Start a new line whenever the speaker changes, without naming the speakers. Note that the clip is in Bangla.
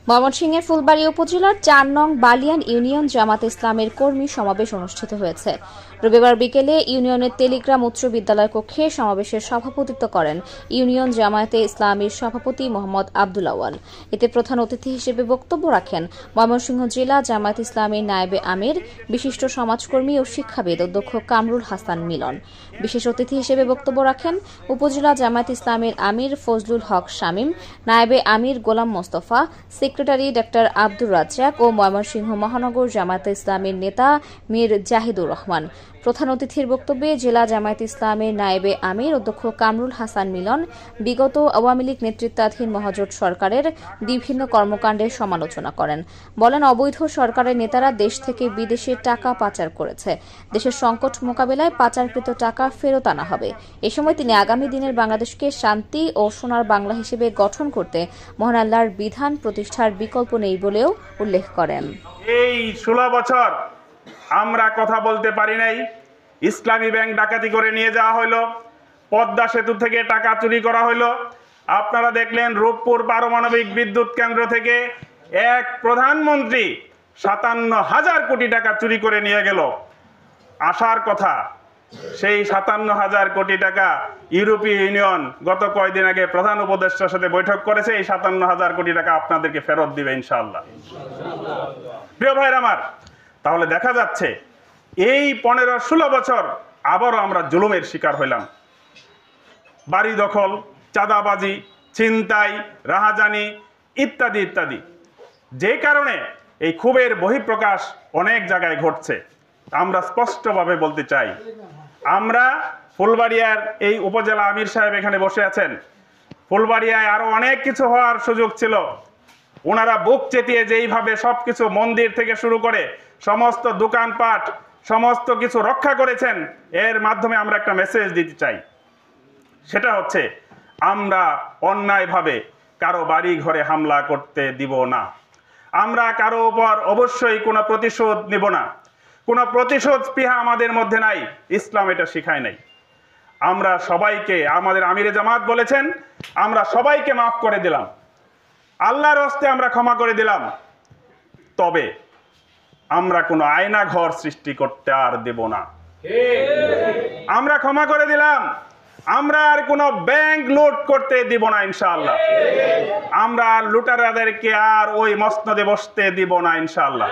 ময়মনসিংহের ফুলবাড়ী উপজেলার ৪ নং বালিয়ান ইউনিয়ন জামাত ইসলামের কর্মী সমাবেশ অনুষ্ঠিত হয়েছে। রবিবার বিকেলে ইউনিয়নের টেলিগ্রাম উচ্চ বিদ্যালয় কক্ষে সমাবেশের সভাপতিত্ব করেন ইউনিয়ন জামায়াতে ইসলামীর সভাপতি মোহাম্মদ আব্দুল আওয়াল। এতে প্রধান অতিথি হিসেবে বক্তব্য রাখেন ময়মনসিংহ জেলা জামায়াত ইসলামীর নায়েবে আমির, বিশিষ্ট সমাজকর্মী ও শিক্ষাবিদ অধ্যক্ষ কামরুল হাসান মিলন। বিশেষ অতিথি হিসেবে বক্তব্য রাখেন উপজেলা জামায়াত ইসলামীর আমির ফজলুল হক শামীম, নায়েবে আমির গোলাম মোস্তফা, সেক্রেটারি ডক্টর আব্দুর রাজ্জাক ও ময়মনসিংহ মহানগর জামায়াত ইসলামীর নেতা মীর জাহিদুর রহমান। প্রধান অতিথির বক্তব্যে জেলা জামায়াত ইসলামের নায়েবে আমির অধ্যক্ষ কামরুল হাসান মিলন বিগত আওয়ামী লীগ নেতৃত্বাধীন মহাজোট সরকারের বিভিন্ন কর্মকাণ্ডের সমালোচনা করেন। বলেন, অবৈধ সরকারের নেতারা দেশ থেকে বিদেশে টাকা পাচার করেছে। দেশের সংকট মোকাবেলায় পাচারকৃত টাকা ফেরত আনা হবে। এ সময় তিনি আগামী দিনের বাংলাদেশকে শান্তি ও সোনার বাংলা হিসেবে গঠন করতে মহান আল্লাহর বিধান প্রতিষ্ঠার বিকল্প নেই বলেও উল্লেখ করেন।
এই 16 বছর আমরা কথা বলতে পারি নাই। ইসলামী ব্যাংক ডাকাতি করে নিয়ে যাওয়া হলো, পদ্মা সেতু থেকে টাকা চুরি করা হলো। আপনারা দেখলেন রূপপুর পারমাণবিক বিদ্যুৎ কেন্দ্র থেকে এক প্রধানমন্ত্রী 57,000 কোটি টাকা চুরি করে নিয়ে গেল। আসার কথা সেই 57,000 কোটি টাকা ইউরোপীয় ইউনিয়ন গত কয়েকদিন আগে প্রধান উপদেষ্টার সাথে বৈঠক করেছে। এই 57,000 কোটি টাকা আপনাদেরকে ফেরত দিবে ইনশাআল্লাহ। প্রিয় ভাইরা আমার, তাহলে দেখা যাচ্ছে এই 15-16 বছর আবারও আমরা জুলুমের শিকার হইলাম। বাড়ি দখল, চাঁদাবাজি, ছিনতাই, রাহাজানি ইত্যাদি ইত্যাদি, যে কারণে এই ক্ষোভের বহিঃপ্রকাশ অনেক জায়গায় ঘটছে। আমরা স্পষ্টভাবে বলতে চাই, আমরা ফুলবাড়িয়ার এই উপজেলা আমির সাহেব এখানে বসে আছেন। ফুলবাড়িয়ায় আরো অনেক কিছু হওয়ার সুযোগ ছিল। ওনারা বুক চেতিয়ে যেইভাবে সবকিছু মন্দির থেকে শুরু করে সমস্ত দোকানপাট সমস্ত কিছু রক্ষা করেছেন, এর মাধ্যমে আমরা একটা মেসেজ দিতে চাই। সেটা হচ্ছে, আমরা অন্যায়ভাবে কারো বাড়ি ঘরে হামলা করতে দিব না। আমরা কারো উপর অবশ্যই কোনো প্রতিশোধ নিব না। কোনো প্রতিশোধ স্পৃহা আমাদের মধ্যে নাই, ইসলাম এটা শিখায় নাই। আমরা সবাইকে, আমাদের আমিরে জামাত বলেছেন, আমরা সবাইকে মাফ করে দিলাম, আল্লাহর হস্তে আমরা ক্ষমা করে দিলাম। তবে আমরা কোনো আয়না ঘর সৃষ্টি করতে আর দেব না। আমরা ক্ষমা করে দিলাম, আমরা আর কোনো ব্যাংক লুট করতে দিব না ইনশাআল্লাহ। আমরা লুটারাদেরকে আর ওই মসনদে বসতে দিব না ইনশাআল্লাহ।